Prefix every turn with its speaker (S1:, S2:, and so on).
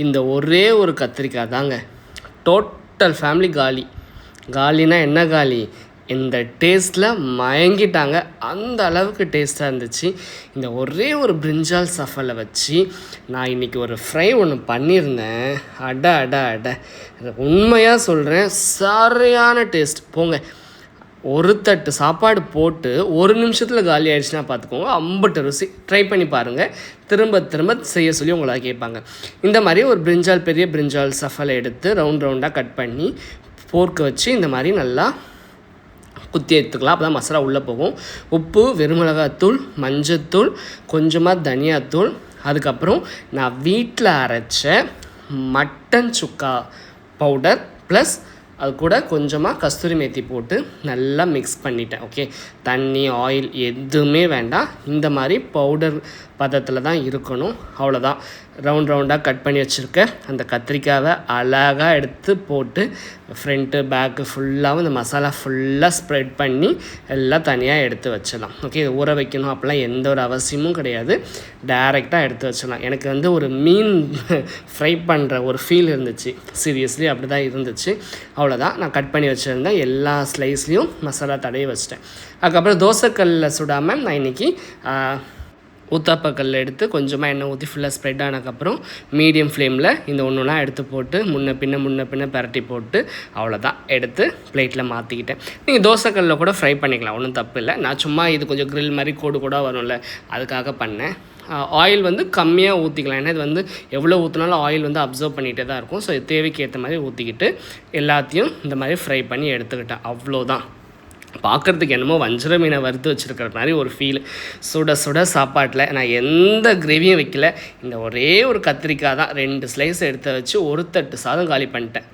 S1: இந்த ஒரே ஒரு கத்திரிக்காய் தாங்க டோட்டல் ஃபேமிலி காலினா என்ன காலி, இந்த டேஸ்ட்டில் மயங்கிட்டாங்க. அந்த அளவுக்கு டேஸ்ட்டாக இருந்துச்சு. இந்த ஒரே ஒரு பிரிஞ்சால் சஃபலை வச்சு நான் இன்றைக்கி ஒரு ஃப்ரை ஒன்று பண்ணியிருந்தேன். அட உண்மையாக சொல்கிறேன், சரியான டேஸ்ட். போங்க, ஒரு தட்டு சாப்பாடு போட்டு ஒரு நிமிஷத்தில் காலி ஆகிடுச்சுன்னா பார்த்துக்கோங்க. அம்பட்டு ருசி. ட்ரை பண்ணி பாருங்கள். திரும்ப செய்ய சொல்லி உங்களை கேட்பாங்க. இந்த மாதிரி ஒரு பெரிய பிரிஞ்சால் சஃபலை எடுத்து ரவுண்டாக கட் பண்ணி போர்க்கு வச்சு இந்த மாதிரி நல்லா குத்தி எடுத்துக்கலாம். அப்போ தான் மசாலா உள்ளே போகும். உப்பு, வெறுமிளகாத்தூள், மஞ்சத்தூள், கொஞ்சமாக தனியாத்தூள், அதுக்கப்புறம் நான் வீட்டில் அரைச்ச மட்டன் சுக்கா பவுடர் ப்ளஸ் அது கூட கொஞ்சமாக கஸ்தூரி மேத்தி போட்டு நல்லா மிக்ஸ் பண்ணிட்டேன். ஓகே, தண்ணி ஆயில் எதுவுமே வேண்டாம். இந்த மாதிரி பவுடர் பதத்தில் தான் இருக்கணும். அவ்வளோதான். ரவுண்டாக கட் பண்ணி வச்சுருக்க அந்த கத்திரிக்காவை அழகாக எடுத்து போட்டு ஃப்ரண்ட்டு பேக்கு ஃபுல்லாகவும் இந்த மசாலா ஃபுல்லாக ஸ்ப்ரெட் பண்ணி எல்லாம் தனியாக எடுத்து வச்சிடலாம். ஓகே, இது ஊற வைக்கணும் அப்படிலாம் எந்த ஒரு அவசியமும் கிடையாது. டைரெக்டாக எடுத்து வச்சிடலாம். எனக்கு ஒரு மீன் ஃப்ரை பண்ணுற ஒரு ஃபீல் இருந்துச்சு. சீரியஸ்லி அப்படி தான் இருந்துச்சு. அவ்வளோதான். நான் கட் பண்ணி வச்சுருந்தேன். எல்லா ஸ்லைஸ்லேயும் மசாலா தடவி வச்சிட்டேன். அதுக்கப்புறம் தோசைக்கல்லில் சுடாமல் நான் இன்றைக்கி ஊத்தாப்பக்கல்ல எடுத்து கொஞ்சமாக எண்ணெய் ஊற்றி ஃபுல்லாக ஸ்ப்ரெட் ஆனதுக்கப்புறம் மீடியம் ஃப்ளேமில் இந்த ஒன்றுனா எடுத்து போட்டு முன்ன பின்ன பரட்டி போட்டு அவ்வளோதான் எடுத்து பிளேட்டில் மாற்றிக்கிட்டேன். நீங்கள் தோசைக்கல்லில் கூட ஃப்ரை பண்ணிக்கலாம், ஒன்றும் தப்பு இல்லை. நான் சும்மா இது கொஞ்சம் க்ரில் மாதிரி கூட வரும்ல, அதுக்காக பண்ணேன். ஆயில் கம்மியாக ஊற்றிக்கலாம். ஏன்னா இது எவ்வளோ ஊற்றினாலும் ஆயில் அப்சர்வ் பண்ணிகிட்டே தான் இருக்கும். ஸோ தேவைக்கு ஏற்ற மாதிரி ஊற்றிக்கிட்டு எல்லாத்தையும் இந்த மாதிரி ஃப்ரை பண்ணி எடுத்துக்கிட்டேன். அவ்வளோதான். பார்க்குறதுக்கு என்னமோ வஞ்சர மீனை வறுத்து வச்சுருக்கிற மாதிரி ஒரு ஃபீல். சுட சாப்பாட்டில் நான் எந்த கிரேவியும் வைக்கல. இந்த ஒரே ஒரு கத்திரிக்காய் தான் 2 ஸ்லைஸ் எடுத்து வச்சு ஒரு தட்டு சாதம் காலி பண்ணிட்டேன்.